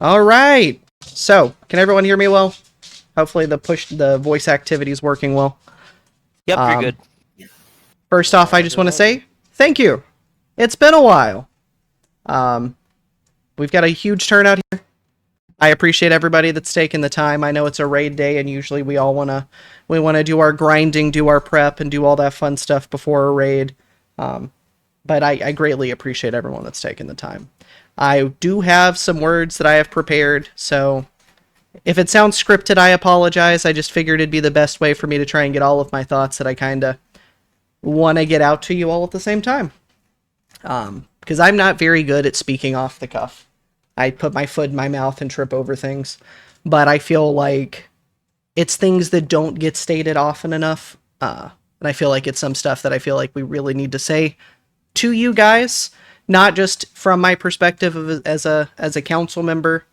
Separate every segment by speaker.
Speaker 1: All right. So, can everyone hear me well? Hopefully the voice activity is working well.
Speaker 2: Yep, you're
Speaker 1: Um,
Speaker 2: good.
Speaker 1: First off, I just want to say thank you. It's been a while. Um, we've got a huge turnout here. I appreciate everybody that's taken the time. I know it's a raid day, and usually we wanna do our grinding, do our prep, and do all that fun stuff before a raid. Um, but I greatly appreciate everyone that's taken the time. I do have some words that I have prepared, so if it sounds scripted, I apologize. I just figured it'd be the best way for me to try and get all of my thoughts that I kind of want to get out to you all at the same time. Because I'm not very good at speaking off the cuff. I put my foot in my mouth and trip over things. But I feel like it's things that don't get stated often enough. And I feel like it's some stuff that I feel like we really need to say to you guys, not just from my perspective as a council member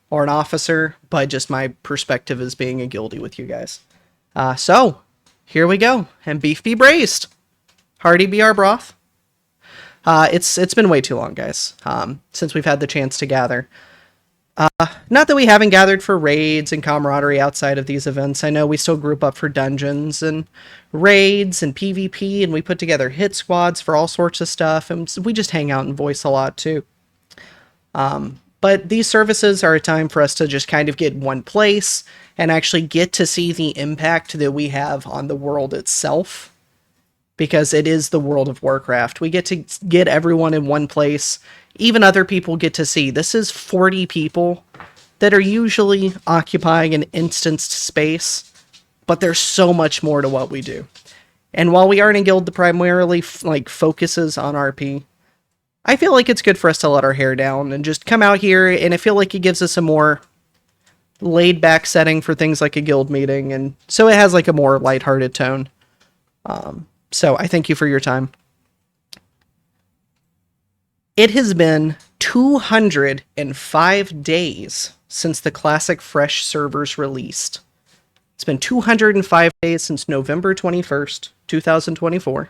Speaker 1: or an officer, but just my perspective as being a guildie with you guys. So here we go, and beef be braised. Hearty be our broth. It's been way too long, guys, since we've had the chance to gather. Not that we haven't gathered for raids and camaraderie outside of these events. I know we still group up for dungeons and raids and PvP, and we put together hit squads for all sorts of stuff, and we just hang out and voice a lot too. But these services are a time for us to just kind of get in one place and actually get to see the impact that we have on the world itself. Because it is the World of Warcraft. We get to get everyone in one place. Even other people get to see. This is 40 people that are usually occupying an instanced space, but there's so much more to what we do. And while we aren't a guild that primarily focuses on RP, I feel like it's good for us to let our hair down and just come out here, and I feel like it gives us a more laid back setting for things like a guild meeting, and so it has like a more lighthearted tone. So I thank you for your time. It has been 205 days since the Classic Fresh servers released. It's been 205 days since November 21st, 2024.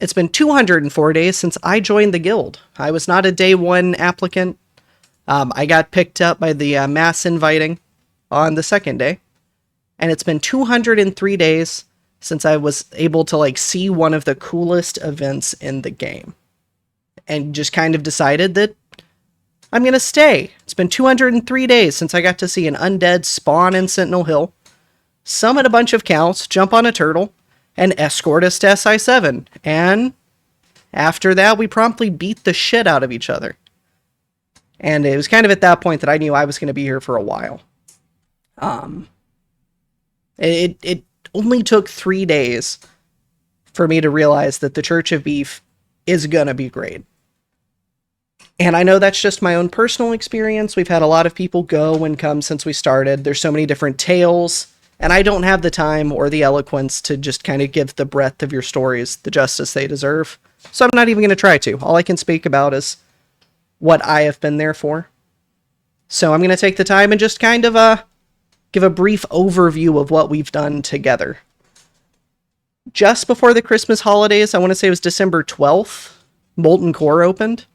Speaker 1: It's been 204 days since I joined the guild. I was not a day one applicant. I got picked up by the mass inviting on the second day. And it's been 203 days since I was able to see one of the coolest events in the game. And just kind of decided that I'm going to stay. It's been 203 days since I got to see an undead spawn in Sentinel Hill, summon a bunch of cows, jump on a turtle, and escort us to SI7. And after that, we promptly beat the shit out of each other. And it was kind of at that point that I knew I was going to be here for a while. It only took 3 days for me to realize that the Church of Beef is gonna be great. And I know that's just my own personal experience. We've had a lot of people go and come since we started. There's so many different tales, and I don't have the time or the eloquence to just kind of give the breadth of your stories the justice they deserve. So I'm not even going to try to. All I can speak about is what I have been there for. So I'm going to take the time and just kind of give a brief overview of what we've done together. Just before the Christmas holidays, I want to say it was December 12th, Molten Core opened.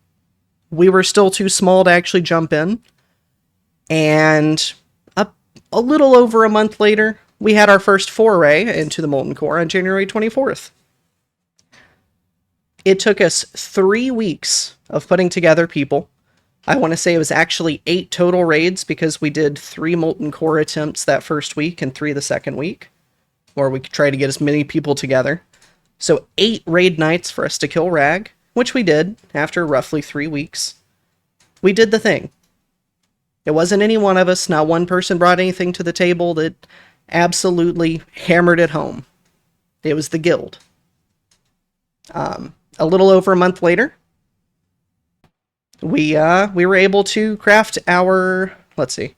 Speaker 1: We were still too small to actually jump in. And a little over a month later, we had our first foray into the Molten Core on January 24th. It took us 3 weeks of putting together people. I want to say it was actually 8 total raids because we did 3 Molten Core attempts that first week and 3 the second week, where we could try to get as many people together. So 8 raid nights for us to kill Rag, which we did after roughly 3 weeks. We did the thing. It wasn't any one of us, not one person brought anything to the table that absolutely hammered it home. It was the guild. A little over a month later, we were able to craft our, let's see.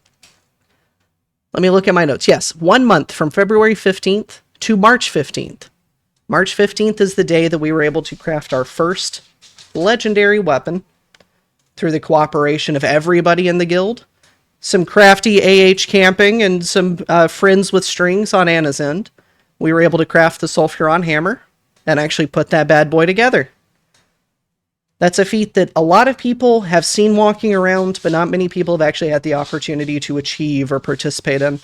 Speaker 1: Let me look at my notes. Yes, 1 month from February 15th to March 15th. March 15th is the day that we were able to craft our first legendary weapon through the cooperation of everybody in the guild. Some crafty AH camping and some friends with strings on Anna's end. We were able to craft the Sulfuron hammer and actually put that bad boy together. That's a feat that a lot of people have seen walking around, but not many people have actually had the opportunity to achieve or participate in.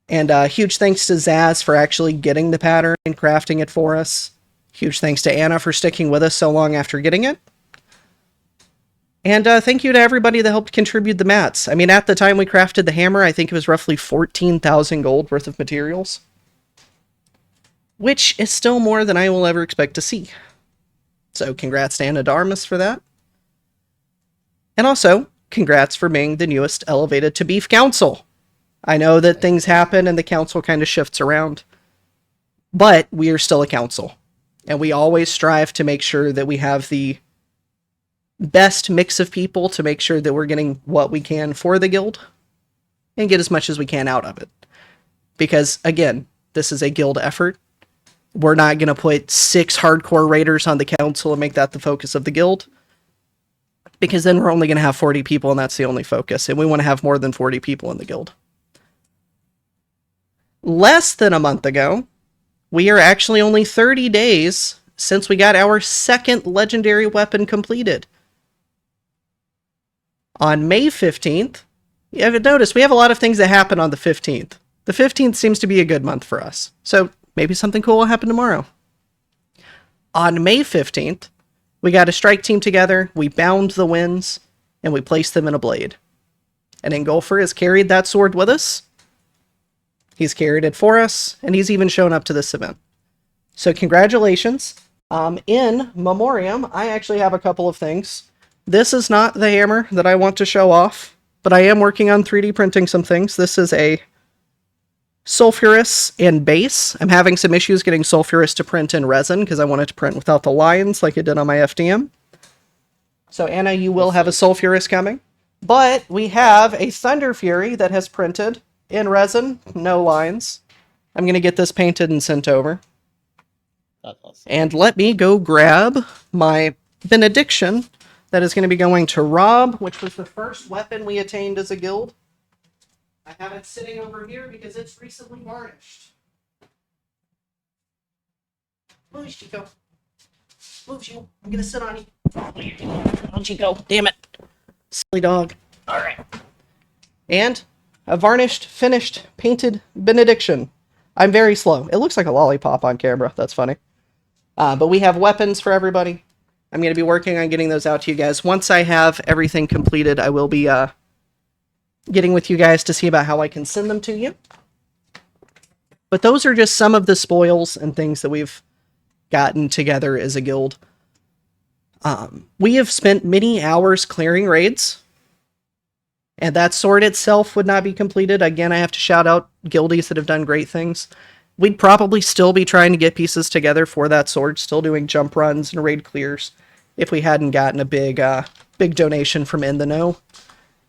Speaker 1: And huge thanks to Zaz for actually getting the pattern and crafting it for us. Huge thanks to Anna for sticking with us so long after getting it. And thank you to everybody that helped contribute the mats. I mean, at the time we crafted the hammer, I think it was roughly 14,000 gold worth of materials. Which is still more than I will ever expect to see. So congrats to Anna Darmus for that. And also, congrats for being the newest elevated to Beef Council. I know that things happen and the council kind of shifts around. But we are still a council. And we always strive to make sure that we have the best mix of people to make sure that we're getting what we can for the guild. And get as much as we can out of it. Because, again, this is a guild effort. We're not going to put 6 hardcore raiders on the council and make that the focus of the guild. Because then we're only going to have 40 people and that's the only focus. And we want to have more than 40 people in the guild. Less than a month ago, we are actually only 30 days since we got our second legendary weapon completed. On May 15th, you haven't noticed, we have a lot of things that happen on the 15th. The 15th seems to be a good month for us. So maybe something cool will happen tomorrow. On May 15th, we got a strike team together, we bound the winds, and we placed them in a blade. And Engulfer has carried that sword with us. He's carried it for us, and he's even shown up to this event. So congratulations. In memoriam, I actually have a couple of things. This is not the hammer that I want to show off, but I am working on 3D printing some things. This is a sulfurous and base. I'm having some issues getting sulfurous to print in resin because I want it to print without the lines like it did on my FDM. So Anna, you will have a sulfurous coming. But we have a Thunder Fury that has printed in resin, no lines. I'm going to get this painted and sent over.
Speaker 2: That's awesome.
Speaker 1: And let me go grab my benediction that is going to be going to Rob, which was the first weapon we attained as a guild. I have it sitting over here because it's recently varnished. Move, Chico. Move, you. I'm going to sit on you. Oh, Chico. Damn it. Silly dog. All right. And a varnished, finished, painted benediction. I'm very slow. It looks like a lollipop on camera. That's funny. But we have weapons for everybody. I'm going to be working on getting those out to you guys. Once I have everything completed, I will be getting with you guys to see about how I can send them to you. But those are just some of the spoils and things that we've gotten together as a guild. We have spent many hours clearing raids. And that sword itself would not be completed. Again, I have to shout out guildies that have done great things. We'd probably still be trying to get pieces together for that sword, still doing jump runs and raid clears, if we hadn't gotten a big donation from In the Know.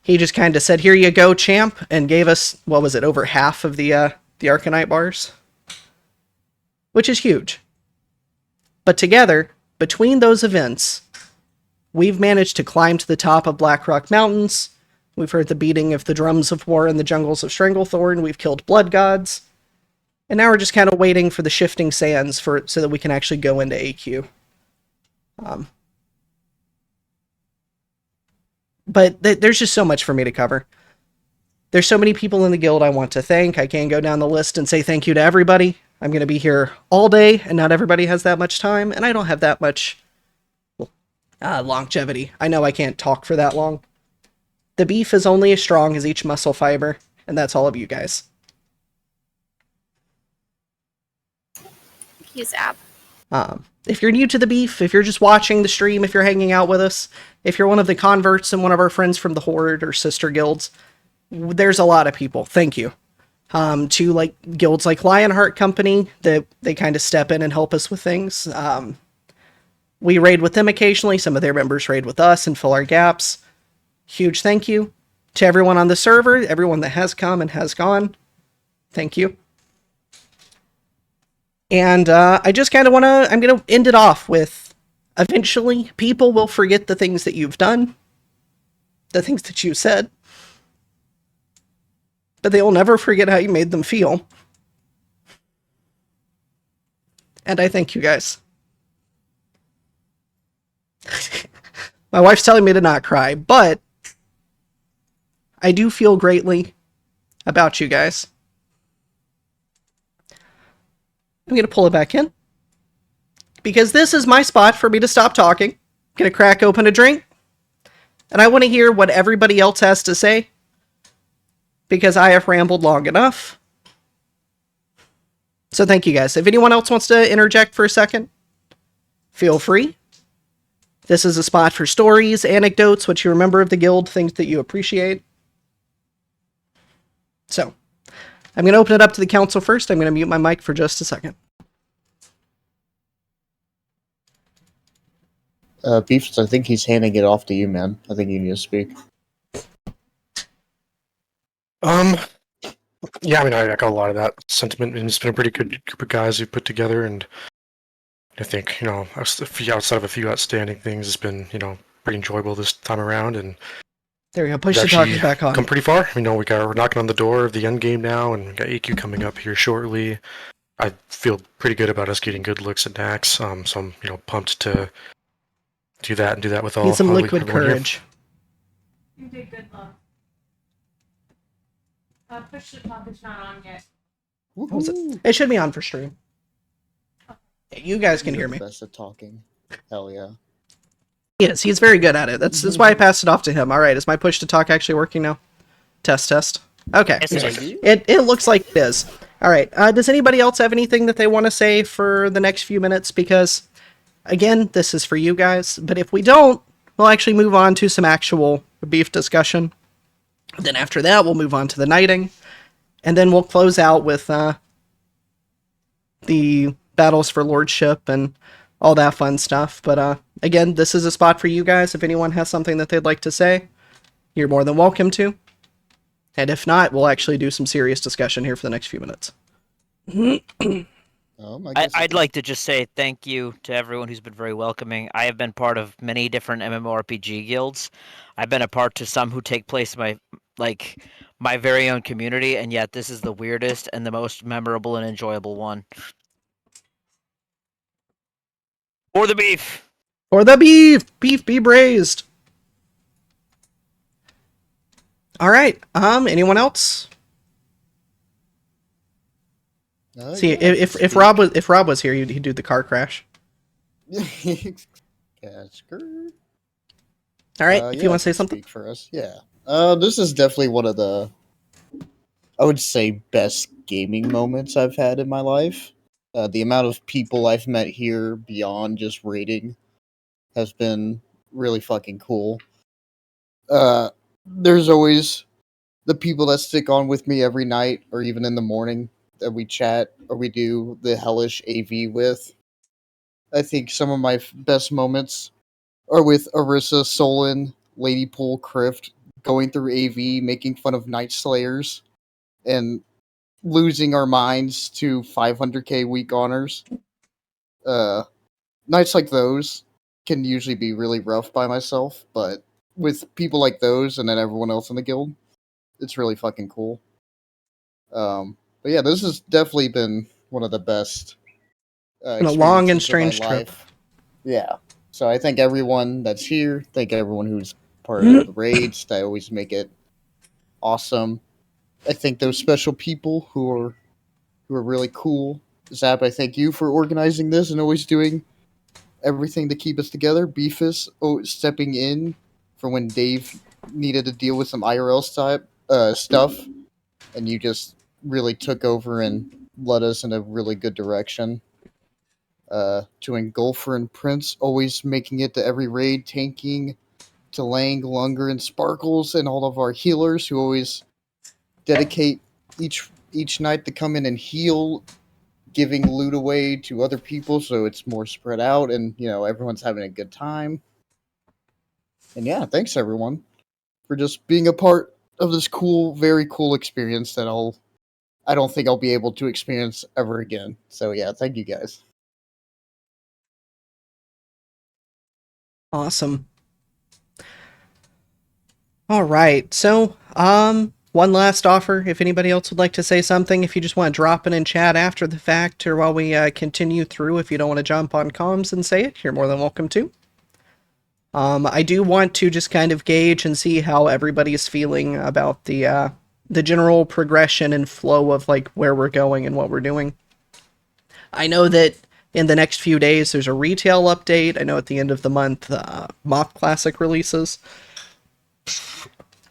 Speaker 1: He just kind of said, "Here you go, champ," and gave us, what was it, over half of the Arcanite bars? Which is huge. But together, between those events, we've managed to climb to the top of Blackrock Mountains. We've heard the beating of the drums of war in the jungles of Stranglethorn. We've killed blood gods. And now we're just kind of waiting for the shifting sands so that we can actually go into AQ. But there's just so much for me to cover. There's so many people in the guild I want to thank. I can't go down the list and say thank you to everybody. I'm going to be here all day, and not everybody has that much time, and I don't have that much longevity. I know I can't talk for that long. The beef is only as strong as each muscle fiber, and that's all of you guys.
Speaker 3: Thank you, Zap.
Speaker 1: If you're new to the beef, if you're just watching the stream, if you're hanging out with us, if you're one of the converts and one of our friends from the Horde or sister guilds, there's a lot of people. Thank you. To like guilds like Lionheart Company, that they kind of step in and help us with things. We raid with them occasionally. Some of their members raid with us and fill our gaps. Huge thank you to everyone on the server, everyone that has come and has gone. Thank you. And I just kind of want to, I'm going to end it off with, eventually, people will forget the things that you've done, the things that you said, but they will never forget how you made them feel. And I thank you guys. My wife's telling me to not cry, but I do feel greatly about you guys. I'm going to pull it back in. Because this is my spot for me to stop talking. I'm going to crack open a drink. And I want to hear what everybody else has to say. Because I have rambled long enough. So thank you guys. If anyone else wants to interject for a second, feel free. This is a spot for stories, anecdotes, what you remember of the guild, things that you appreciate. So, I'm going to open it up to the council first. I'm going to mute my mic for just a second.
Speaker 2: Beefs, I think he's handing it off to you, man. I think you need to speak.
Speaker 3: Yeah, I mean, I echo a lot of that sentiment, and it's been a pretty good group of guys we've put together, and I think, outside of a few outstanding things, it's been, pretty enjoyable this time around, and
Speaker 1: there we go. Push the talking back on.
Speaker 3: Come pretty far. We're knocking on the door of the end game now, and we got AQ coming up here shortly. I feel pretty good about us getting good looks at Nax, so I'm, pumped to do that and do that with all.
Speaker 1: Need some liquid courage.
Speaker 4: You did good, love. Push the talk is not on yet.
Speaker 1: What was it? It should be on for stream. You guys can hear me.
Speaker 2: Best at talking. Hell yeah.
Speaker 1: Yes, he's very good at it. That's why I passed it off to him. All right, is my push to talk actually working now? Test. Okay. It looks like it is. All right. Does anybody else have anything that they want to say for the next few minutes? Because, again, this is for you guys. But if we don't, we'll actually move on to some actual beef discussion. Then after that, we'll move on to the knighting. And then we'll close out with the battles for lordship and all that fun stuff. But again, this is a spot for you guys. If anyone has something that they'd like to say, you're more than welcome to. And if not, we'll actually do some serious discussion here for the next few minutes.
Speaker 5: I'd like to just say thank you to everyone who's been very welcoming. I have been part of many different MMORPG guilds. I've been a part to some who take place in my very own community, and yet this is the weirdest and the most memorable and enjoyable one. For the beef!
Speaker 1: For the beef! Beef be braised! Alright, anyone else? See,
Speaker 2: yeah,
Speaker 1: if Rob was here, he'd do the car crash. Alright, if you want to say something.
Speaker 2: Speak for us. Yeah. This is definitely one of the, I would say, best gaming moments I've had in my life. The amount of people I've met here beyond just raiding has been really fucking cool. There's always the people that stick on with me every night or even in the morning that we chat or we do the hellish AV with. I think some of my best moments are with Arissa, Solon, Ladypool, Crift, going through AV, making fun of Night Slayers, and losing our minds to 500k week honors. Nights like those can usually be really rough by myself, but with people like those and then everyone else in the guild, it's really fucking cool. But yeah, this has definitely been one of the best.
Speaker 1: A long and strange trip.
Speaker 2: Yeah. So I thank everyone that's here. Thank everyone who's part of the raids. That always make it awesome. I thank those special people who are really cool. Zap, I thank you for organizing this and always doing everything to keep us together. Beefus stepping in for when Dave needed to deal with some IRL stuff, and you just really took over and led us in a really good direction. To Engulfer and Prince, always making it to every raid, tanking, to Lang, Lunger, and Sparkles, and all of our healers who always dedicate each night to come in and heal, giving loot away to other people so it's more spread out and, everyone's having a good time. And yeah, thanks everyone for just being a part of this cool, very cool experience that I don't think I'll be able to experience ever again. So yeah, thank you guys.
Speaker 1: Awesome. All right. So, one last offer. If anybody else would like to say something, if you just want to drop it in chat after the fact or while we continue through, if you don't want to jump on comms and say it, you're more than welcome to. I do want to just kind of gauge and see how everybody's feeling about the general progression and flow of like where we're going and what we're doing. I know that in the next few days there's a retail update. I know at the end of the month Mock Classic releases.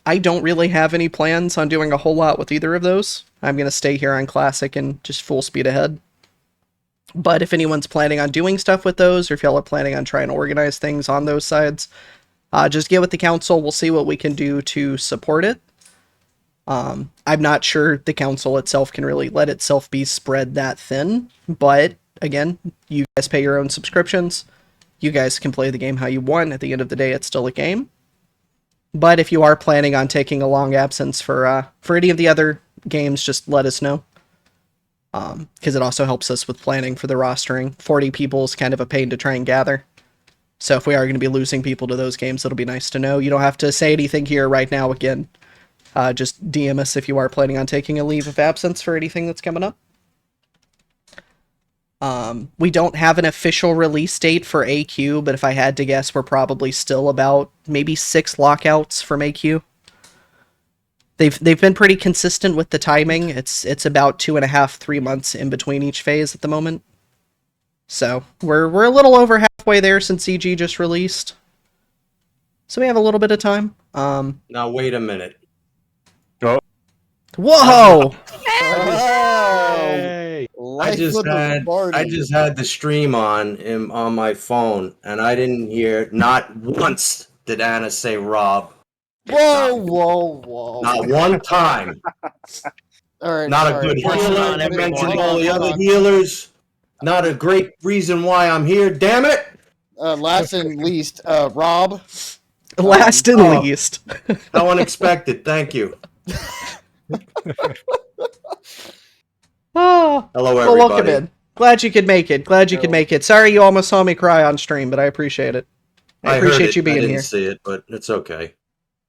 Speaker 1: I don't really have any plans on doing a whole lot with either of those. I'm going to stay here on Classic and just full speed ahead. But if anyone's planning on doing stuff with those, or if y'all are planning on trying to organize things on those sides, just get with the council. We'll see what we can do to support it. I'm not sure the council itself can really let itself be spread that thin, but again, you guys pay your own subscriptions. You guys can play the game how you want. At the end of the day, it's still a game. But if you are planning on taking a long absence for any of the other games, just let us know. Because it also helps us with planning for the rostering. 40 people is kind of a pain to try and gather. So if we are going to be losing people to those games, it'll be nice to know. You don't have to say anything here right now again. Just DM us if you are planning on taking a leave of absence for anything that's coming up. We don't have an official release date for AQ, but if I had to guess, we're probably still about maybe 6 lockouts from AQ. They've been pretty consistent with the timing. It's about 2.5, 3 months in between each phase at the moment. So we're a little over halfway there since CG just released. So we have a little bit of time.
Speaker 6: Now wait a minute.
Speaker 1: Whoa!
Speaker 2: Hey.
Speaker 6: I just had the stream on my phone, and I didn't hear, not once did Anna say Rob.
Speaker 2: Whoa.
Speaker 6: Not one time.
Speaker 2: All right,
Speaker 6: Not a
Speaker 2: sorry.
Speaker 6: good
Speaker 5: Put it
Speaker 6: healer.
Speaker 5: on
Speaker 6: I
Speaker 5: every
Speaker 6: mentioned
Speaker 5: morning.
Speaker 6: all the
Speaker 2: Hold
Speaker 6: other
Speaker 2: on.
Speaker 6: healers. Not a great reason why I'm here. Damn it!
Speaker 2: Last and least, Rob.
Speaker 1: Last and
Speaker 6: oh.
Speaker 1: least.
Speaker 6: How unexpected. Thank you.
Speaker 1: Oh,
Speaker 6: Hello,
Speaker 1: well, welcome
Speaker 6: everybody.
Speaker 1: in. Glad you could make it. Sorry you almost saw me cry on stream, but I appreciate it. I
Speaker 6: heard
Speaker 1: appreciate
Speaker 6: it.
Speaker 1: you being
Speaker 6: I didn't
Speaker 1: here.
Speaker 6: see it, but it's okay.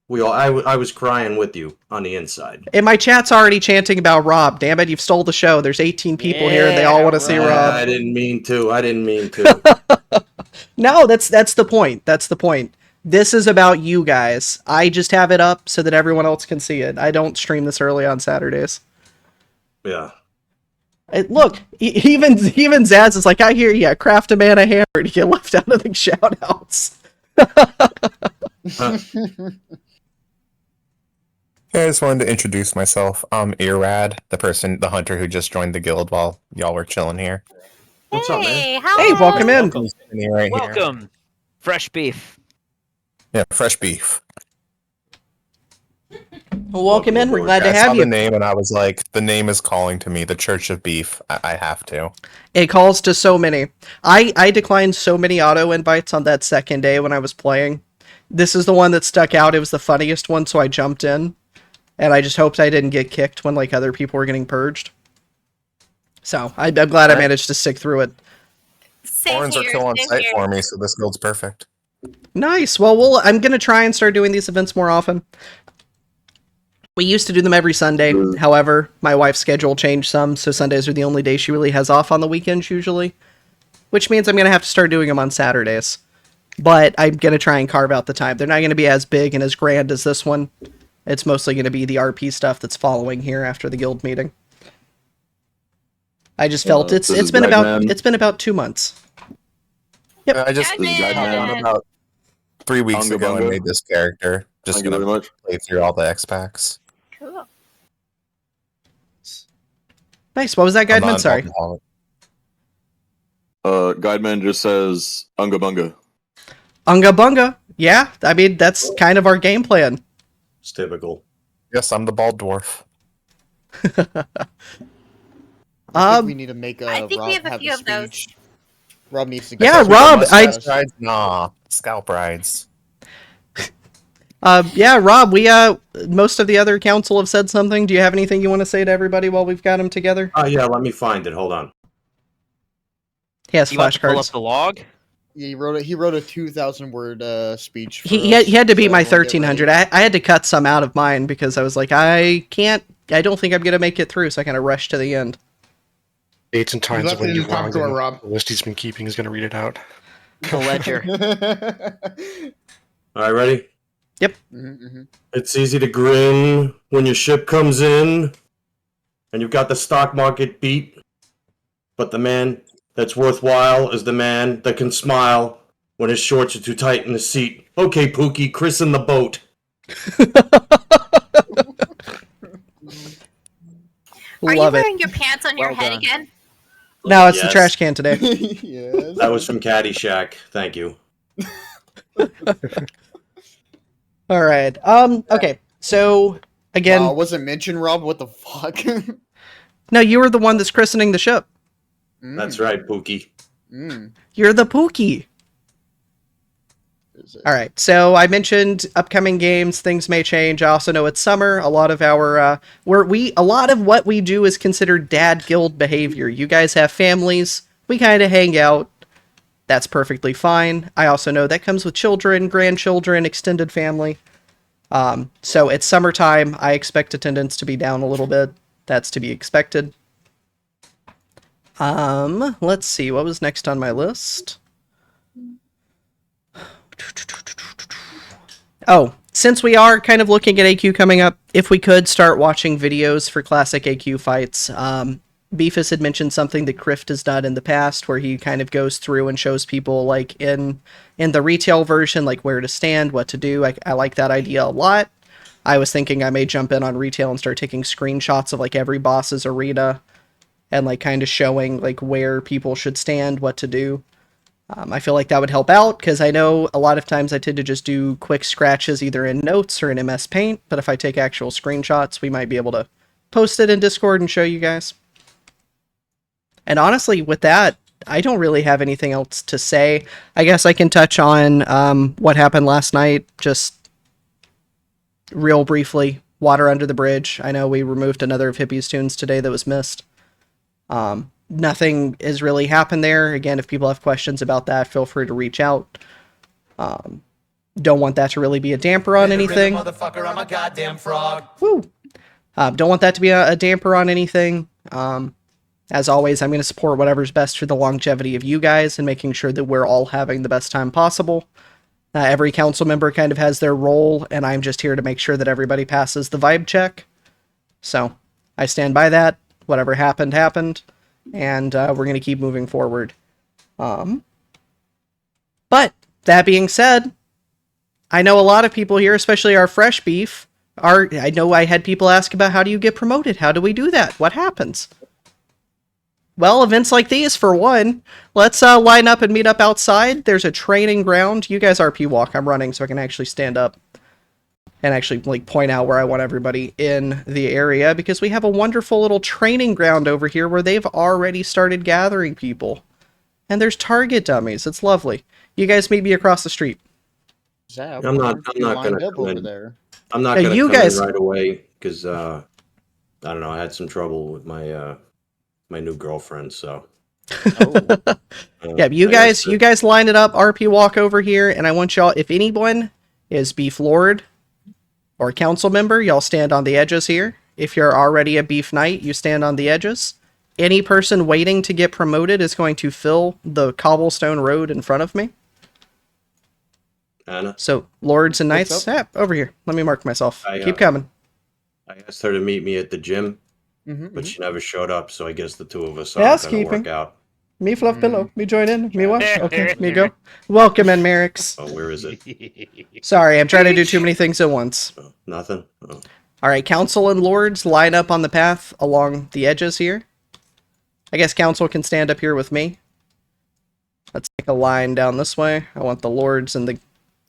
Speaker 6: I was crying with you on the inside.
Speaker 1: And my chat's already chanting about Rob. Damn it, you've stole the show. There's 18 people here and they all want to see Rob.
Speaker 6: I didn't mean to.
Speaker 1: No, that's the point. That's the point. This is about you guys. I just have it up so that everyone else can see it. I don't stream this early on Saturdays.
Speaker 6: Yeah.
Speaker 1: Look, even Zaz is like, I hear ya, craft a man a hammer to get left out of the shoutouts.
Speaker 7: Hey, I just wanted to introduce myself. I'm Irad, the hunter who just joined the guild while y'all were chilling here.
Speaker 6: What's up, man?
Speaker 1: Hey, welcome in.
Speaker 7: I'm sitting here right here.
Speaker 5: Welcome. Fresh beef.
Speaker 7: Yeah, fresh beef.
Speaker 1: Well, welcome in. We're glad to
Speaker 7: I saw
Speaker 1: have
Speaker 7: the
Speaker 1: you.
Speaker 7: name and I was like, the name is calling to me. The Church of Beef. I have to.
Speaker 1: It calls to so many. I declined so many auto invites on that second day when I was playing. This is the one that stuck out. It was the funniest one, so I jumped in. And I just hoped I didn't get kicked when like other people were getting purged. So I'm glad I managed to stick through it.
Speaker 7: Thorns are kill on sight for me, so this guild's perfect.
Speaker 1: Nice. Well, I'm going to try and start doing these events more often. We used to do them every Sunday. However, my wife's schedule changed some, so Sundays are the only day she really has off on the weekends usually. Which means I'm going to have to start doing them on Saturdays. But I'm going to try and carve out the time. They're not going to be as big and as grand as this one. It's mostly going to be the RP stuff that's following here after the guild meeting. I just felt it's been about 2 months. Yep.
Speaker 7: I just found about 3 weeks ago and made this character. Just
Speaker 8: Thank you very much.
Speaker 7: play through all the X packs.
Speaker 4: Cool.
Speaker 1: Nice. What was that, Guideman? Sorry.
Speaker 8: Guideman just says Unga Bunga.
Speaker 1: Unga Bunga. Yeah, I mean, that's kind of our game plan.
Speaker 6: It's typical.
Speaker 7: Yes, I'm the bald dwarf.
Speaker 2: I think we need to make
Speaker 4: I think
Speaker 2: Rob
Speaker 4: we have a
Speaker 2: have
Speaker 4: few
Speaker 2: a
Speaker 4: of those.
Speaker 2: speech. Rob needs to.
Speaker 1: Yeah,
Speaker 2: get
Speaker 1: Rob,
Speaker 7: Mustache rides? Nah, scalp rides.
Speaker 1: Yeah, Rob, we, most of the other council have said something. Do you have anything you want to say to everybody while we've got them together?
Speaker 6: Oh, yeah, let me find it. Hold on.
Speaker 1: He has
Speaker 5: You want to pull up
Speaker 1: flashcards.
Speaker 5: the log?
Speaker 2: Yeah, he wrote a 2,000 word speech. For
Speaker 1: He
Speaker 2: us,
Speaker 1: had to beat
Speaker 2: so
Speaker 1: my
Speaker 2: everyone get
Speaker 1: 1,300.
Speaker 2: ready.
Speaker 1: I had to cut some out of mine because I was like, I don't think I'm going to make it through, so I kind of rushed to the end.
Speaker 3: Dates and times
Speaker 9: left
Speaker 3: of when
Speaker 9: it in
Speaker 3: you
Speaker 9: the top
Speaker 3: logged
Speaker 9: drawer,
Speaker 3: in.
Speaker 9: Rob.
Speaker 3: The list he's been keeping is going to read it out.
Speaker 5: The ledger.
Speaker 6: All right, ready?
Speaker 2: Mm-hmm.
Speaker 6: It's easy to grin when your ship comes in and you've got the stock market beat. But the man that's worthwhile is the man that can smile when his shorts are too tight in the seat. Okay, Pookie, christen the boat.
Speaker 9: Are you
Speaker 1: Love it.
Speaker 9: wearing your pants on your
Speaker 5: Well
Speaker 9: head
Speaker 5: done.
Speaker 9: again?
Speaker 1: No, it's the
Speaker 6: Yes.
Speaker 1: trash can today.
Speaker 2: Yes.
Speaker 6: That was from Caddyshack. Thank you.
Speaker 1: All right. Okay. So again,
Speaker 2: Wow, wasn't mentioned, Rob. What the fuck?
Speaker 1: no, you were the one that's christening the ship.
Speaker 6: That's right, Pookie.
Speaker 1: You're the Pookie. All right. So I mentioned upcoming games. Things may change. I also know it's summer. A lot of our a lot of what we do is considered dad guild behavior. You guys have families. We kind of hang out. That's perfectly fine. I also know that comes with children, grandchildren, extended family. So it's summertime. I expect attendance to be down a little bit. That's to be expected. Let's see. What was next on my list? Oh, since we are kind of looking at AQ coming up, if we could start watching videos for classic AQ fights. Beefus had mentioned something that Crift has done in the past where he kind of goes through and shows people like in the retail version, like where to stand, what to do. I like that idea a lot. I was thinking I may jump in on retail and start taking screenshots of like every boss's arena and like kind of showing like where people should stand, what to do. I feel like that would help out because I know a lot of times I tend to just do quick scratches either in Notes or in MS Paint, but if I take actual screenshots, we might be able to post it in Discord and show you guys. And honestly, with that, I don't really have anything else to say. I guess I can touch on what happened last night, just real briefly. Water under the bridge. I know we removed another of Hippie's tunes today that was missed. Nothing has really happened there. Again, if people have questions about that, feel free to reach out. Don't want that to really be a damper on anything.
Speaker 10: Motherfucker, I'm a goddamn frog.
Speaker 1: Woo! Don't want that to be a damper on anything. As always, I'm going to support whatever's best for the longevity of you guys and making sure that we're all having the best time possible. Every council member kind of has their role, and I'm just here to make sure that everybody passes the vibe check. So, I stand by that. Whatever happened, happened. And we're going to keep moving forward. But, that being said, I know a lot of people here, especially our fresh beef, I know I had people ask about how do you get promoted? How do we do that? What happens? Well, events like these, for one. Let's line up and meet up outside. There's a training ground. You guys RP walk. I'm running so I can actually stand up and actually like point out where I want everybody in the area because we have a wonderful little training ground over here where they've already started gathering people. And there's target dummies. It's lovely. You guys meet me across the street.
Speaker 2: Zap,
Speaker 6: I'm not gonna
Speaker 2: up
Speaker 6: come
Speaker 2: over
Speaker 6: in.
Speaker 2: there.
Speaker 6: I'm not
Speaker 1: Yeah,
Speaker 6: gonna
Speaker 1: you
Speaker 6: come
Speaker 1: guys-
Speaker 6: in right away because I don't know. I had some trouble with my my new girlfriend, so.
Speaker 1: Yeah, you guys line it up, RP walk over here, and I want y'all, if anyone is Beef Lord or council member, y'all stand on the edges here. If you're already a Beef Knight, you stand on the edges. Any person waiting to get promoted is going to fill the cobblestone road in front of me.
Speaker 6: Anna?
Speaker 1: So, Lords and
Speaker 2: What's
Speaker 1: Knights,
Speaker 2: up?
Speaker 1: over here. Let me mark myself.
Speaker 6: I,
Speaker 1: Keep coming.
Speaker 6: I asked her to meet me at the gym,
Speaker 2: Mm-hmm,
Speaker 6: but she never showed up, so I guess the two of us aren't gonna
Speaker 1: Housekeeping.
Speaker 6: work out.
Speaker 1: Me fluff pillow. Me join in. Me what? Okay, me go. Welcome in, Merrick's.
Speaker 6: Oh, where is it?
Speaker 1: Sorry, I'm trying to do too many things at once.
Speaker 6: Oh, nothing? Oh.
Speaker 1: Alright, Council and Lords line up on the path along the edges here. I guess Council can stand up here with me. Let's make a line down this way. I want the Lords and the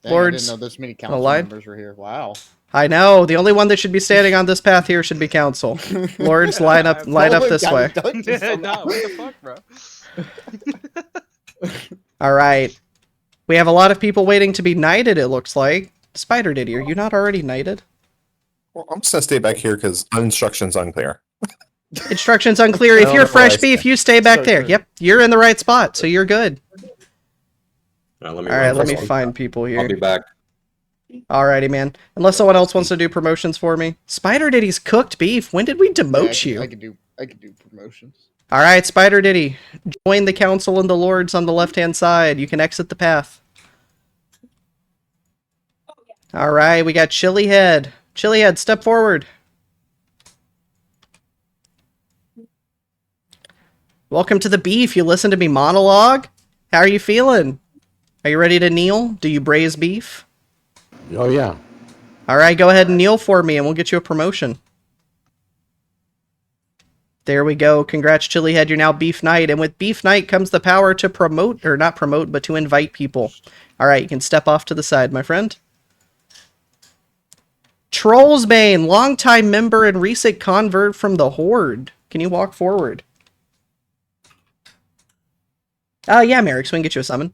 Speaker 2: I
Speaker 1: Lords.
Speaker 2: didn't know this many council
Speaker 1: line.
Speaker 2: members were here. Wow.
Speaker 1: I know. The only one that should be standing on this path here should be Council. Lords, line up this way.
Speaker 10: No, what the fuck, bro?
Speaker 1: Alright. We have a lot of people waiting to be knighted, it looks like. Spider Diddy, are you not already knighted?
Speaker 7: Well, I'm just gonna stay back here because instructions unclear.
Speaker 1: Instructions unclear. If
Speaker 7: I
Speaker 1: you're
Speaker 7: don't know where
Speaker 1: fresh
Speaker 7: I
Speaker 1: beef,
Speaker 7: stand.
Speaker 1: you stay back
Speaker 2: So
Speaker 1: there.
Speaker 2: good.
Speaker 1: Yep, you're in the right spot, so you're good.
Speaker 6: Let me
Speaker 1: Alright,
Speaker 6: run
Speaker 1: let me
Speaker 6: first.
Speaker 1: find people here.
Speaker 8: I'll be back.
Speaker 1: Alrighty, man. Unless someone else wants to do promotions for me. Spider Diddy's cooked beef. When did we demote you?
Speaker 2: I could do promotions.
Speaker 1: Alright, Spider Diddy. Join the Council and the Lords on the left-hand side. You can exit the path. All right, we got Chilihead. Chilihead, step forward. Welcome to the beef. You listen to me monologue? How are you feeling? Are you ready to kneel? Do you braise beef?
Speaker 11: Oh, yeah.
Speaker 1: All right, go ahead and kneel for me and we'll get you a promotion. There we go. Congrats, Chilihead. You're now Beef Knight. And with Beef Knight comes the power to promote, or not promote, but to invite people. All right, you can step off to the side, my friend. Trollsbane, longtime member and recent convert from the Horde. Can you walk forward? Yeah, Merrick, so we can get you a summon.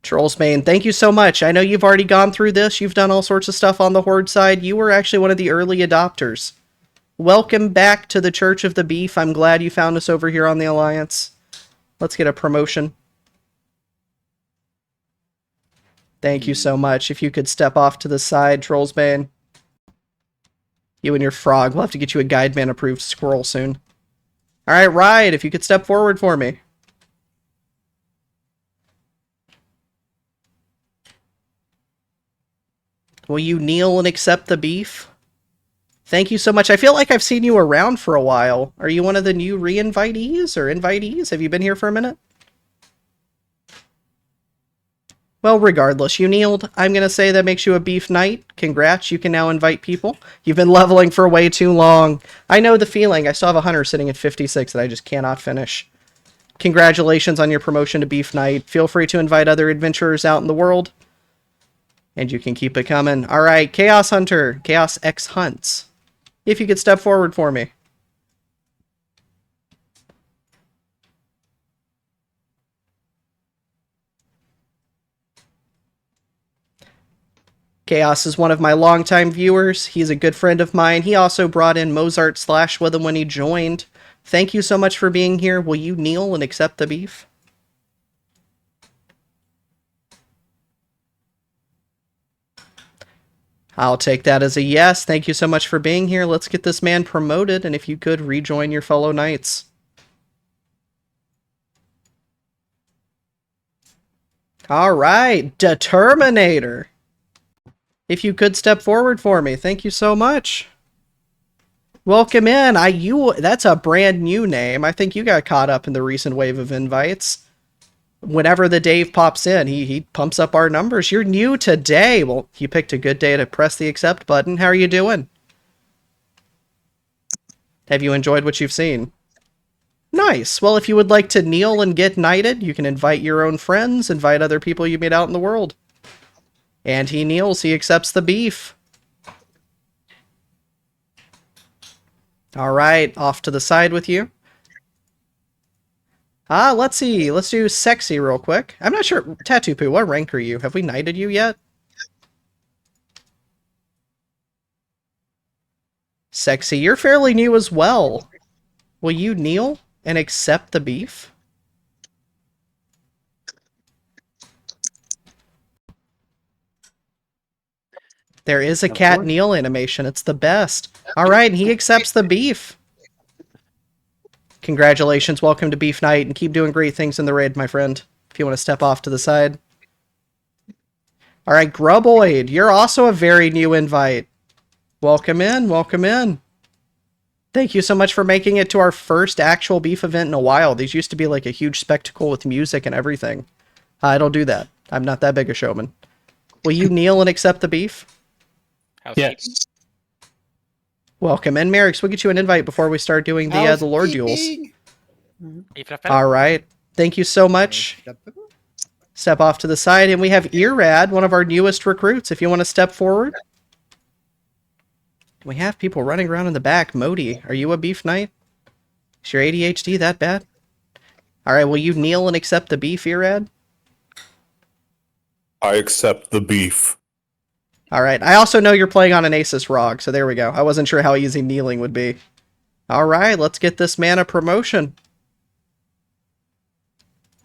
Speaker 1: Trollsbane, thank you so much. I know you've already gone through this. You've done all sorts of stuff on the Horde side. You were actually one of the early adopters. Welcome back to the Church of the Beef. I'm glad you found us over here on the Alliance. Let's get a promotion. Thank you so much. If you could step off to the side, Trollsbane. You and your frog. We'll have to get you a Guideman approved scroll soon. Alright, Ride, if you could step forward for me. Will you kneel and accept the beef? Thank you so much. I feel like I've seen you around for a while. Are you one of the new re-invitees or invitees? Have you been here for a minute? Well, regardless, you kneeled. I'm going to say that makes you a Beef Knight. Congrats, you can now invite people. You've been leveling for way too long. I know the feeling. I still have a hunter sitting at 56 that I just cannot finish. Congratulations on your promotion to Beef Knight. Feel free to invite other adventurers out in the world. And you can keep it coming. Alright, Chaos Hunter. Chaos X Hunts. If you could step forward for me. Chaos is one of my longtime viewers. He's a good friend of mine. He also brought in Mozart Slash with him when he joined. Thank you so much for being here. Will you kneel and accept the beef? I'll take that as a yes. Thank you so much for being here. Let's get this man promoted, and if you could, rejoin your fellow knights. Alright, Determinator. If you could step forward for me. Thank you so much. Welcome in. That's a brand new name. I think you got caught up in the recent wave of invites. Whenever the Dave pops in, he pumps up our numbers. You're new today. Well, you picked a good day to press the accept button. How are you doing? Have you enjoyed what you've seen? Nice. Well, if you would like to kneel and get knighted, you can invite your own friends, invite other people you meet out in the world. And he kneels. He accepts the beef. All right, off to the side with you. Let's see. Let's do Sexy real quick. I'm not sure. Tattoo Poo, what rank are you? Have we knighted you yet? Sexy, you're fairly new as well. Will you kneel and accept the beef? There is a cat kneel animation. It's the best. All right, he accepts the beef. Congratulations. Welcome to Beef Knight, and keep doing great things in the raid, my friend. If you want to step off to the side. All right, Gruboid, you're also a very new invite. Welcome in. Welcome in. Thank you so much for making it to our first actual beef event in a while. These used to be like a huge spectacle with music and everything. I don't do that. I'm not that big a showman. Will you kneel and accept the beef?
Speaker 10: Yes.
Speaker 1: Welcome in, Merrick. We'll get you an invite before we start doing the Lord duels. All right. Thank you so much. Step off to the side, and we have Earrad, one of our newest recruits. If you want to step forward. We have people running around in the back. Modi, are you a beef knight? Is your ADHD that bad? All right. Will you kneel and accept the beef, Earrad?
Speaker 7: I accept the beef.
Speaker 1: All right. I also know you're playing on an Asus ROG, so there we go. I wasn't sure how easy kneeling would be. All right. Let's get this man a promotion.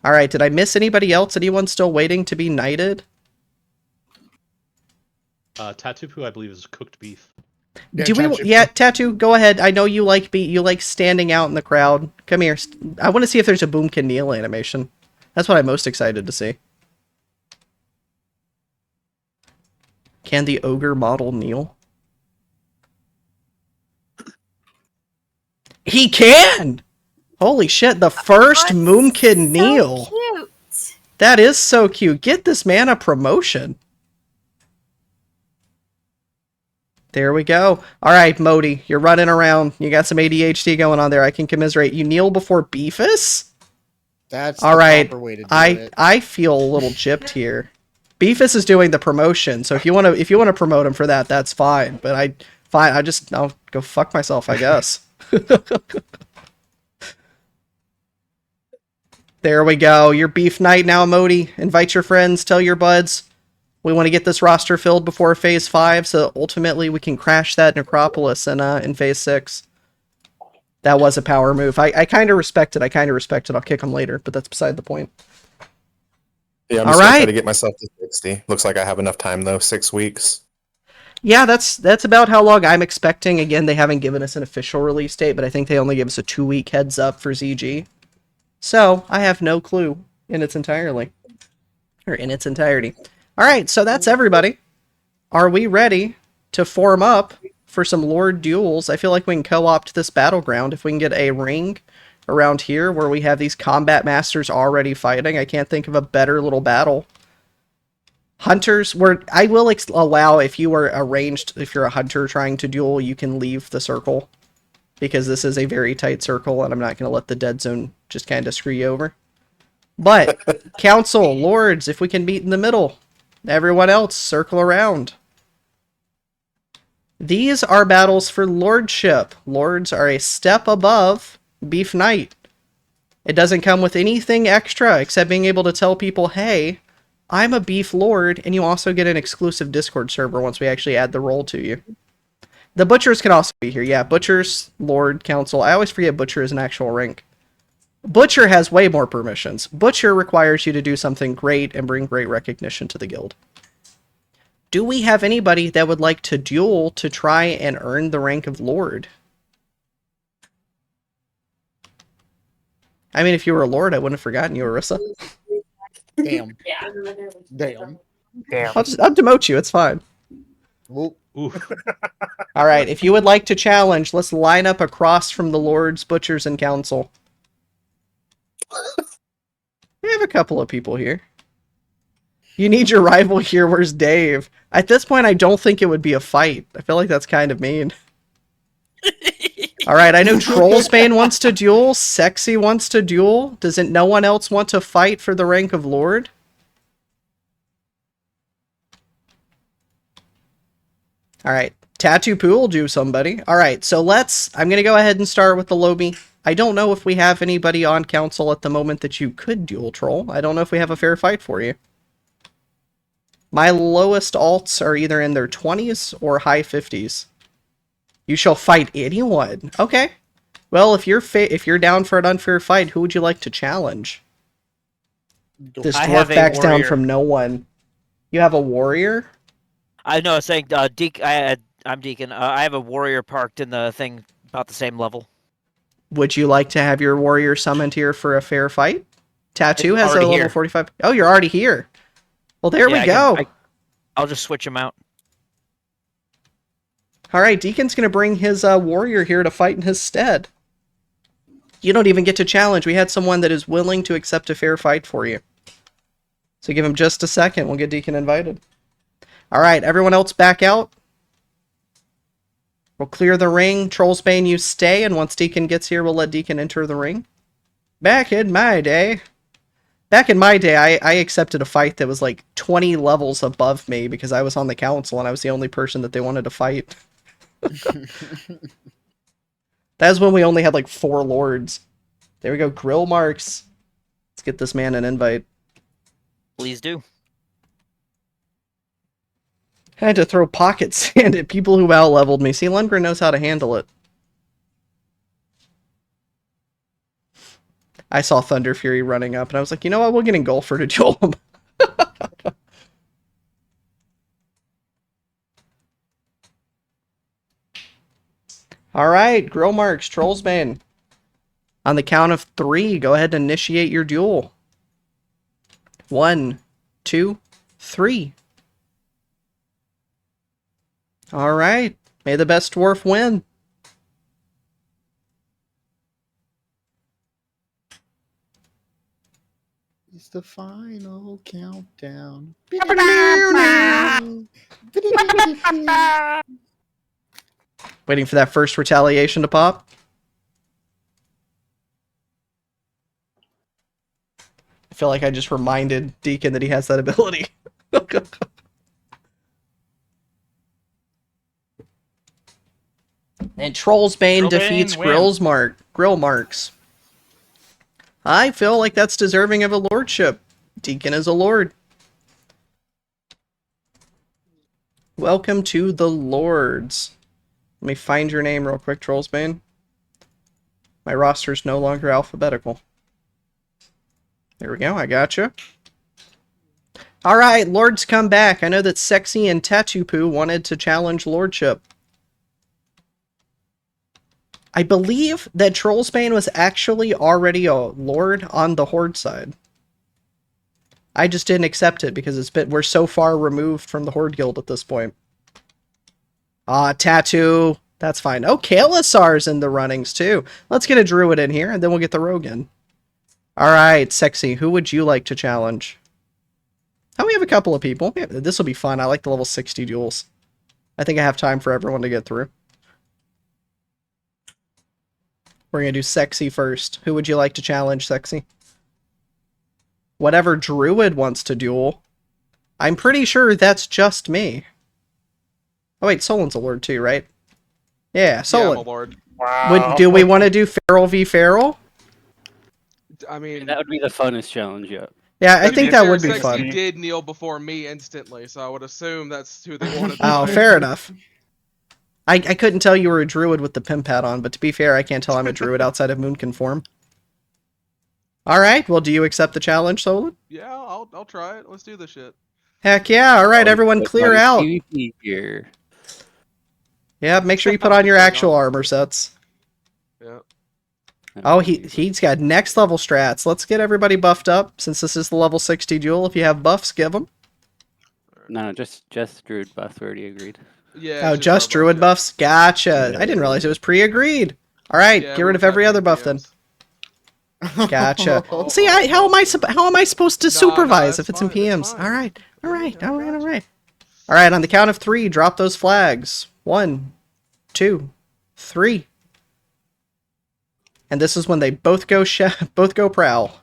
Speaker 1: All right. Did I miss anybody else? Anyone still waiting to be knighted?
Speaker 10: Tattoo Poo, I believe, is cooked beef.
Speaker 1: Yeah, Tattoo, go ahead. I know you like standing out in the crowd. Come here. I want to see if there's a Boomkin kneel animation. That's what I'm most excited to see. Can the ogre model kneel? He can! Holy shit, the first
Speaker 9: Oh,
Speaker 1: Moom Kid
Speaker 9: so
Speaker 1: kneel.
Speaker 9: cute.
Speaker 1: That is so cute. Get this man a promotion. There we go. All right, Modi, you're running around. You got some ADHD going on there. I can commiserate. You kneel before Beefus?
Speaker 2: That's
Speaker 1: All
Speaker 2: the
Speaker 1: right.
Speaker 2: proper way to do it.
Speaker 1: I feel a little gypped here. Beefus is doing the promotion, so if you want to promote him for that, that's fine. But I'll go fuck myself, I guess. There we go. Your beef night now, Modi. Invite your friends, tell your buds. We want to get this roster filled before Phase 5, so ultimately we can crash that Necropolis in Phase 6. That was a power move. I kind of respect it. I'll kick him later, but that's beside the point.
Speaker 7: Yeah, I'm just gonna try to get myself to 60. Looks like I have enough time though. 6 weeks.
Speaker 1: Yeah, that's about how long I'm expecting. Again, they haven't given us an official release date, but I think they only give us a 2-week heads up for ZG. So I have no clue in its entirety. All right, so that's everybody. Are we ready to form up for some Lord duels? I feel like we can co-opt this battleground if we can get a ring around here where we have these combat masters already fighting. I can't think of a better little battle. Hunters, I will allow if you are arranged, if you're a hunter trying to duel, you can leave the circle. Because this is a very tight circle, and I'm not going to let the dead zone just kind of screw you over. But, Council, Lords, if we can meet in the middle. Everyone else, circle around. These are battles for Lordship. Lords are a step above Beef Knight. It doesn't come with anything extra, except being able to tell people, hey, I'm a Beef Lord, and you also get an exclusive Discord server once we actually add the role to you. The Butchers can also be here. Yeah, Butchers, Lord, Council. I always forget Butcher is an actual rank. Butcher has way more permissions. Butcher requires you to do something great and bring great recognition to the guild. Do we have anybody that would like to duel to try and earn the rank of Lord? I mean, if you were a Lord, I wouldn't have forgotten you, Arissa.
Speaker 2: Damn. Damn.
Speaker 1: I'll demote you. It's fine.
Speaker 2: Whoop.
Speaker 1: All right, if you would like to challenge, let's line up across from the Lords, Butchers, and Council. We have a couple of people here. You need your rival here. Where's Dave? At this point, I don't think it would be a fight. I feel like that's kind of mean. All right, I know Trollsbane wants to duel. Sexy wants to duel. Doesn't no one else want to fight for the rank of Lord? All right, Tattoo Poo will do somebody. All right, so I'm going to go ahead and start with the Lobi. I don't know if we have anybody on Council at the moment that you could duel troll. I don't know if we have a fair fight for you. My lowest alts are either in their 20s or high 50s. You shall fight anyone. Okay. Well, if you're down for an unfair fight, who would you like to challenge? This dwarf backs down from no one. You have a warrior?
Speaker 5: I know. I was saying, I'm Deacon. I have a warrior parked in the thing about the same level.
Speaker 1: Would you like to have your warrior summoned here for a fair fight? Tattoo has a level
Speaker 5: here.
Speaker 1: 45. Oh, you're already here. Well, there we go.
Speaker 5: I'll just switch him out.
Speaker 1: All right, Deacon's going to bring his warrior here to fight in his stead. You don't even get to challenge. We had someone that is willing to accept a fair fight for you. So give him just a second. We'll get Deacon invited. All right, everyone else back out. We'll clear the ring. Trollsbane, you stay, and once Deacon gets here, we'll let Deacon enter the ring. Back in my day, I accepted a fight that was like 20 levels above me because I was on the council and I was the only person that they wanted to fight. That was when we only had like 4 lords. There we go, Grill Marks. Let's get this man an invite.
Speaker 5: Please do.
Speaker 1: I had to throw pocket sand at people who out-leveled me. See, Lundgren knows how to handle it. I saw Thunder Fury running up, and I was like, you know what? We'll get Engulfer to duel him. All right, Grill Marks, Trollsbane. On the count of 3, go ahead and initiate your duel. 1, 2, 3. All right. May the best dwarf win.
Speaker 2: It's the final countdown.
Speaker 1: Waiting for that first retaliation to pop. I feel like I just reminded Deacon that he has that ability. And Trollsbane defeats Grill Marks. I feel like that's deserving of a lordship. Deacon is a lord. Welcome to the Lords. Let me find your name real quick, Trollsbane. My roster's no longer alphabetical. There we go, I gotcha. Alright, Lords come back. I know that Sexy and Tattoo Poo wanted to challenge Lordship. I believe that Trollsbane was actually already a Lord on the Horde side. I just didn't accept it because we're so far removed from the Horde Guild at this point. Tattoo. That's fine. Oh, Kalasar's in the runnings too. Let's get a Druid in here and then we'll get the Rogue in. Alright, Sexy, who would you like to challenge? Oh, we have a couple of people. Yeah, this will be fun. I like the level 60 duels. I think I have time for everyone to get through. We're going to do Sexy first. Who would you like to challenge, Sexy? Whatever Druid wants to duel. I'm pretty sure that's just me. Oh wait, Solin's a Lord too, right? Yeah, Solin.
Speaker 11: Yeah, I'm a Lord. Wow.
Speaker 1: Do we want to do Feral v Feral?
Speaker 11: I mean,
Speaker 12: that would be the funnest challenge yet.
Speaker 1: Yeah, I think that would be
Speaker 11: Sexy
Speaker 1: fun.
Speaker 11: did kneel before me instantly, so I would assume that's who they wanted to
Speaker 1: Oh,
Speaker 11: play.
Speaker 1: fair enough. I couldn't tell you were a Druid with the pimp hat on, but to be fair, I can't tell I'm a Druid outside of Moonkin form. Alright, well, do you accept the challenge, Solon?
Speaker 11: Yeah, I'll try it. Let's do this shit.
Speaker 1: Heck yeah, alright, everyone clear out.
Speaker 12: PvP gear.
Speaker 1: Yeah, make sure you put on your actual armor sets.
Speaker 11: Yeah.
Speaker 1: Oh, he's got next level strats. Let's get everybody buffed up, since this is the level 60 duel. If you have buffs, give them.
Speaker 12: No, just Druid buffs. We already agreed.
Speaker 11: Yeah.
Speaker 1: Oh, just Druid buffs? Gotcha. I didn't realize it was pre-agreed. Alright,
Speaker 11: Yeah,
Speaker 1: get rid of every other buff then. Gotcha. See, how am I supposed to supervise if it's in PMs? Alright. Alright, on the count of 3, drop those flags. 1, 2, 3. And this is when they both go prowl.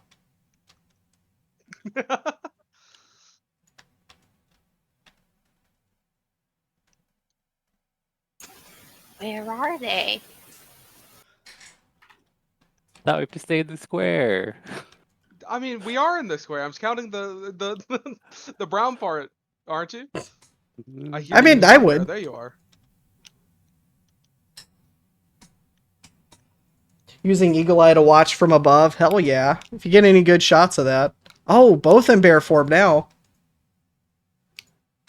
Speaker 9: Where are they?
Speaker 12: Thought we have to stay in the square.
Speaker 11: I mean, we are in the square. I'm counting the the brown part, aren't you?
Speaker 1: I mean, I would.
Speaker 11: There you are.
Speaker 1: Using Eagle Eye to watch from above? Hell yeah. If you get any good shots of that. Oh, both in bear form now.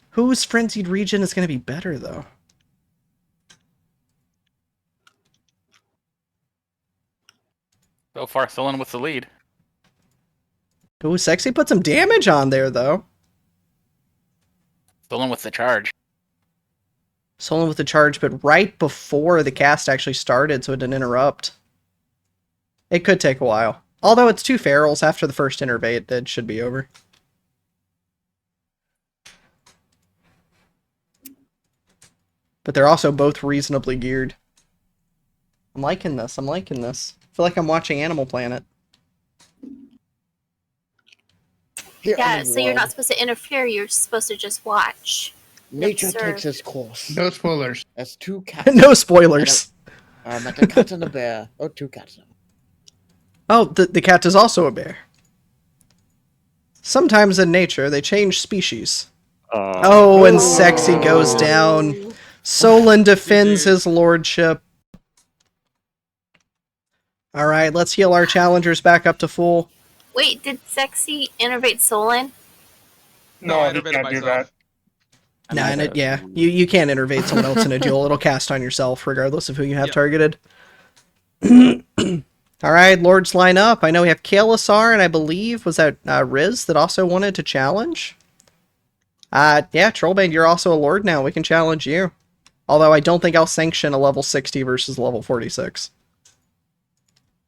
Speaker 1: Whose Frenzied Region is going to be better, though?
Speaker 13: So far, Solon with the lead.
Speaker 1: Ooh, Sexy put some damage on there, though.
Speaker 13: Solon with the charge.
Speaker 1: Solon with the charge, but right before the cast actually started, so it didn't interrupt. It could take a while. Although it's 2 ferals after the first innervate, it should be over. But they're also both reasonably geared. I'm liking this. I feel like I'm watching Animal Planet.
Speaker 9: Yeah, so you're not supposed to interfere, you're supposed to just watch.
Speaker 2: Nature
Speaker 9: Observe.
Speaker 2: takes its course.
Speaker 14: No spoilers.
Speaker 2: That's 2 cats.
Speaker 1: No spoilers.
Speaker 2: At the cat and the bear. Oh, 2 cats.
Speaker 1: Oh, the cat is also a bear. Sometimes in nature, they change species. Oh, and Sexy goes down. Solon defends his lordship. Alright, let's heal our challengers back up to full.
Speaker 9: Wait, did Sexy innervate Solon?
Speaker 14: No, I can't do that.
Speaker 1: Nah, and yeah, you can't innervate someone else in a duel. It'll cast on yourself, regardless of who you have targeted. Alright, Lords line up. I know we have Kalasar, and I believe, was that Riz that also wanted to challenge? Yeah, Trollbane, you're also a Lord now. We can challenge you. Although I don't think I'll sanction a level 60 versus level 46.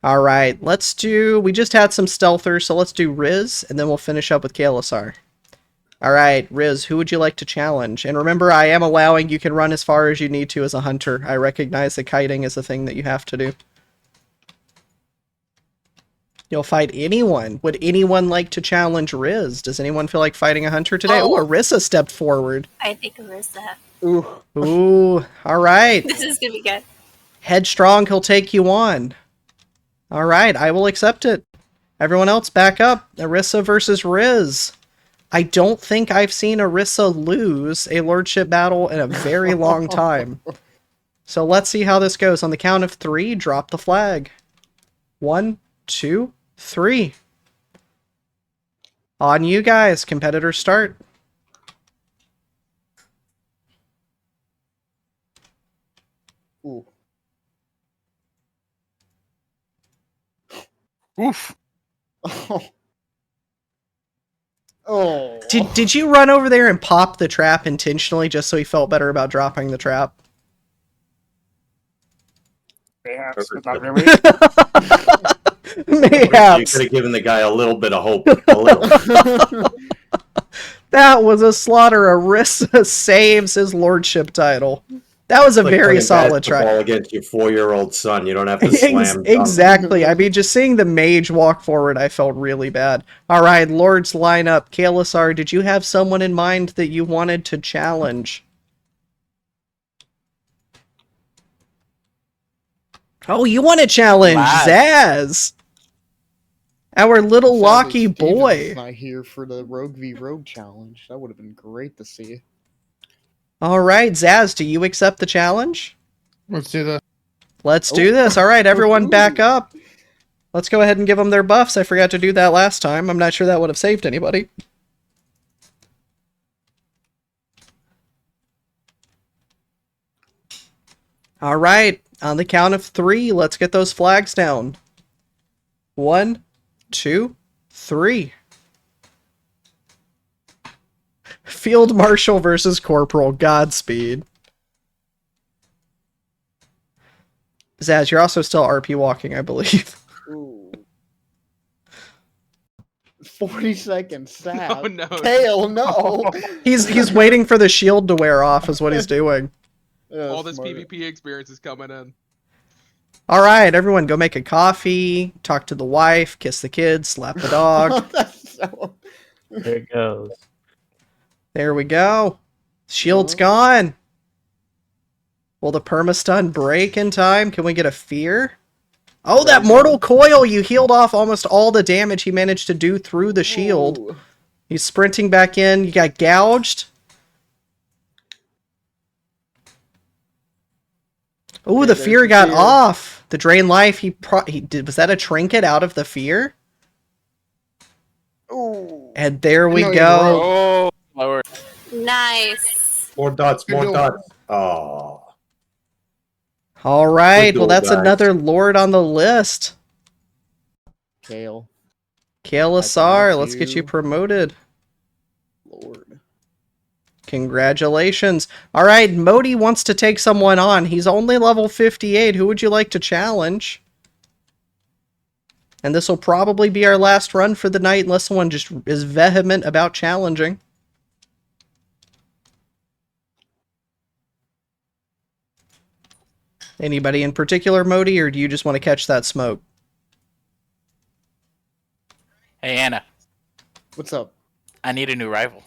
Speaker 1: Alright, let's do... We just had some stealthers, so let's do Riz, and then we'll finish up with Kalasar. Alright, Riz, who would you like to challenge? And remember, I am allowing you can run as far as you need to as a hunter. I recognize that kiting is a thing that you have to do. You'll fight anyone. Would anyone like to challenge Riz? Does anyone feel like fighting a hunter today? Oh, Arissa stepped forward.
Speaker 9: I think Arissa.
Speaker 1: Ooh, alright.
Speaker 9: This is gonna be good.
Speaker 1: Headstrong, he'll take you on. Alright, I will accept it. Everyone else, back up. Arissa versus Riz. I don't think I've seen Arissa lose a lordship battle in a very long time. So let's see how this goes. On the count of 3, drop the flag. 1, 2, 3. On you guys. Competitors start.
Speaker 2: Ooh.
Speaker 13: Oof.
Speaker 2: Oh.
Speaker 1: Did you run over there and pop the trap intentionally just so he felt better about dropping the trap?
Speaker 14: Perhaps, but not really.
Speaker 1: Mayhaps.
Speaker 6: You could have given the guy a little bit of hope. A little.
Speaker 1: That was a slaughter. Arissa saves his lordship title. That was a
Speaker 6: Like
Speaker 1: very
Speaker 6: playing
Speaker 1: solid try.
Speaker 6: basketball against your 4-year-old son. You don't have to slam dunk.
Speaker 1: Exactly. I mean, just seeing the mage walk forward, I felt really bad. All right, Lords line up. Kalasar, did you have someone in mind that you wanted to challenge? Oh, you want to challenge Zaz? Our little Locky boy.
Speaker 2: Steven's not here for the Rogue v Rogue challenge. That would have been great to see.
Speaker 1: All right, Zaz, do you accept the challenge?
Speaker 14: Let's do this.
Speaker 1: Let's do this. All right, everyone back up. Let's go ahead and give them their buffs. I forgot to do that last time. I'm not sure that would have saved anybody. All right, on the count of 3, let's get those flags down. 1, 2, 3. Field Marshal versus Corporal. Godspeed. Zaz, you're also still RP walking, I believe.
Speaker 2: Ooh. 40 seconds. Sad.
Speaker 11: Oh no.
Speaker 2: Kale, no.
Speaker 1: He's waiting for the shield to wear off is what he's doing.
Speaker 11: All this PvP experience is coming in.
Speaker 1: All right, everyone, go make a coffee, talk to the wife, kiss the kids, slap the dog.
Speaker 12: There it goes.
Speaker 1: There we go. Shield's gone. Will the permastun break in time? Can we get a fear? Oh, that mortal coil! You healed off almost all the damage he managed to do through the shield.
Speaker 2: Ooh.
Speaker 1: He's sprinting back in. You got gouged. Ooh, the fear got off. The drain life, he did. Was that a trinket out of the fear?
Speaker 2: Ooh.
Speaker 1: And there we
Speaker 2: No,
Speaker 1: go.
Speaker 13: Oh, Lord.
Speaker 9: Nice.
Speaker 6: More dots, more dots. Oh.
Speaker 1: All right,
Speaker 6: Good
Speaker 1: well,
Speaker 6: goal,
Speaker 1: that's
Speaker 6: guys.
Speaker 1: another lord on the list.
Speaker 2: Kale.
Speaker 1: Kalasar, let's get you promoted.
Speaker 2: Lord.
Speaker 1: Congratulations. All right, Modi wants to take someone on. He's only level 58. Who would you like to challenge? And this will probably be our last run for the night unless someone just is vehement about challenging. Anybody in particular, Modi, or do you just want to catch that smoke?
Speaker 13: Hey, Anna.
Speaker 2: What's up?
Speaker 13: I need a new rival.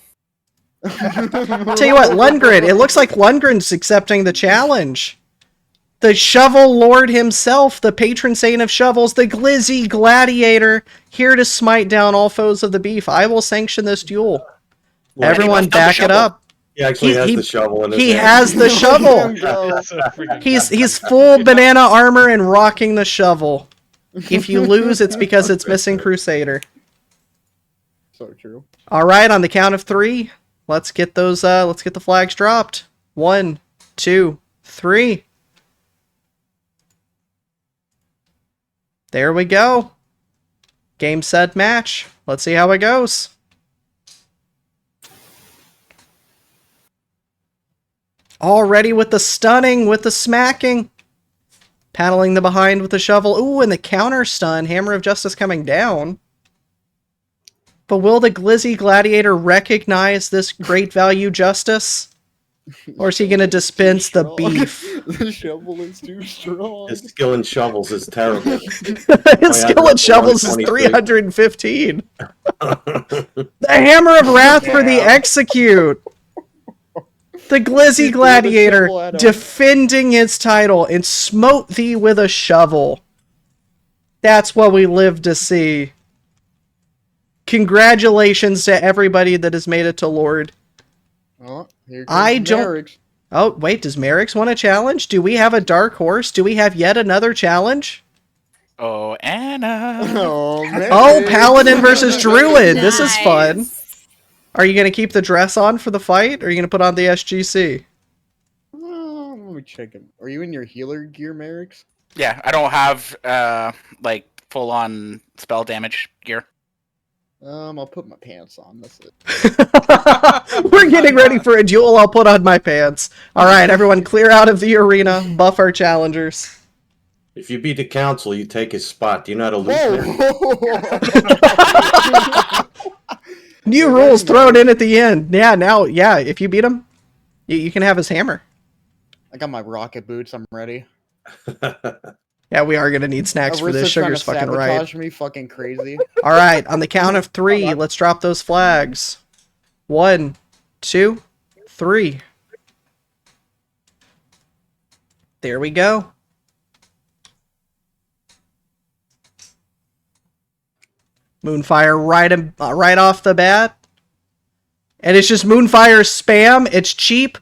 Speaker 1: I'll tell you what, Lundgren. It looks like Lundgren's accepting the challenge. The Shovel Lord himself, the patron saint of shovels, the Glizzy Gladiator, here to smite down all foes of the beef. I will sanction this duel.
Speaker 6: Well,
Speaker 1: Everyone back it up.
Speaker 6: He actually has the shovel in his
Speaker 1: He
Speaker 6: hand.
Speaker 1: has the shovel. He's full banana armor and rocking the shovel. If you lose, it's because it's missing Crusader.
Speaker 2: So true.
Speaker 1: All right, on the count of 3, let's get those. Let's get the flags dropped. 1, 2, 3. There we go. Game, set, match. Let's see how it goes. Already with the stunning, with the smacking. Paddling the behind with the shovel. Ooh, and the counter stun. Hammer of Justice coming down. But will the Glizzy Gladiator recognize this great value justice? Or is he going to dispense the beef?
Speaker 2: The shovel is too strong.
Speaker 6: His skill in shovels is terrible.
Speaker 1: His skill in shovels is 315. The Hammer of Wrath for the execute. The Glizzy Gladiator defending his title and smote thee with a shovel. That's what we live to see. Congratulations to everybody that has made it to Lord.
Speaker 2: Oh, here comes
Speaker 1: I don't.
Speaker 2: Merrick.
Speaker 1: Oh, wait, does Merrick's want a challenge? Do we have a dark horse? Do we have yet another challenge?
Speaker 13: Oh, Anna.
Speaker 1: Oh, Paladin versus Druid. This is fun. Are you going to keep the dress on for the fight, or are you going to put on the SGC?
Speaker 2: Let me check him. Are you in your healer gear, Merrick?
Speaker 13: Yeah, I don't have like full on spell damage gear.
Speaker 2: I'll put my pants on. That's it.
Speaker 1: We're getting ready for a duel. I'll put on my pants. All right, everyone, clear out of the arena. Buff our challengers.
Speaker 6: If you beat the council, you take his spot. Do you know how to lose?
Speaker 1: New rules thrown in at the end. Yeah, now, yeah, if you beat him, you can have his hammer.
Speaker 2: I got my rocket boots. I'm ready.
Speaker 1: Yeah, we are going to need snacks for this. Sugar's fucking right.
Speaker 2: Sabotage me, fucking crazy.
Speaker 1: All right, on the count of 3, let's drop those flags. 1, 2, 3. There we go. Moonfire right off the bat. And it's just Moonfire spam. It's cheap.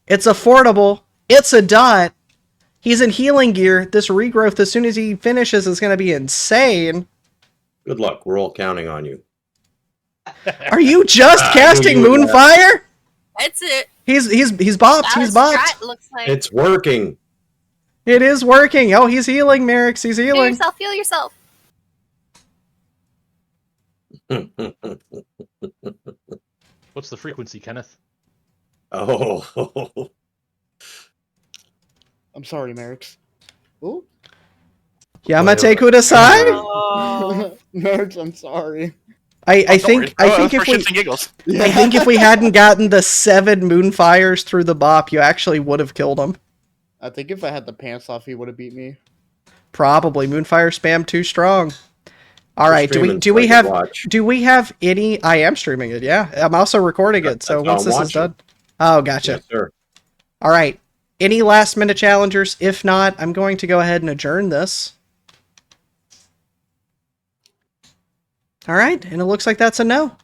Speaker 1: It's affordable. It's a dot. He's in healing gear. This regrowth, as soon as he finishes, is going to be insane.
Speaker 6: Good luck. We're all counting on you.
Speaker 1: Are you just casting Moonfire?
Speaker 9: That's it.
Speaker 1: He's bopped. He's bopped.
Speaker 9: Looks like.
Speaker 6: It's working.
Speaker 1: It is working. Oh, he's healing, Merrick. He's
Speaker 9: Heal
Speaker 1: healing.
Speaker 9: yourself. Heal yourself.
Speaker 10: What's the frequency, Kenneth?
Speaker 6: Oh.
Speaker 2: I'm sorry, Merrick. Ooh.
Speaker 1: Yamate Kudasai?
Speaker 2: Merrick, I'm sorry.
Speaker 1: I think if we hadn't gotten the 7 Moonfires through the bop, you actually would have killed him.
Speaker 2: I think if I had the pants off, he would have beat me.
Speaker 1: Probably. Moonfire spam too strong. All right, do we have any? I am streaming it. Yeah, I'm also recording it. So once this is done, oh, gotcha.
Speaker 6: Yes, sir.
Speaker 1: All right, any last minute challengers? If not, I'm going to go ahead and adjourn this. All right, and it looks like that's a no.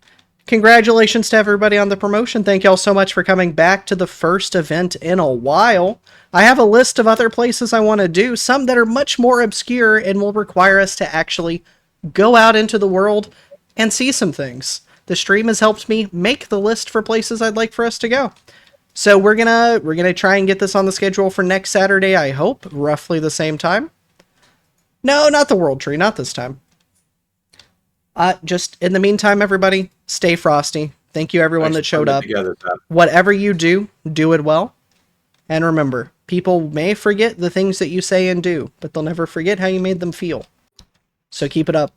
Speaker 1: Congratulations to everybody on the promotion. Thank y'all so much for coming back to the first event in a while. I have a list of other places I want to do, some that are much more obscure and will require us to actually go out into the world and see some things. The stream has helped me make the list for places I'd like for us to go. So we're gonna try and get this on the schedule for next Saturday, I hope, roughly the same time. No, not the World Tree, not this time. Just in the meantime, everybody, stay frosty. Thank you everyone that showed up. Whatever you do, do it well. And remember, people may forget the things that you say and do, but they'll never forget how you made them feel. So keep it up.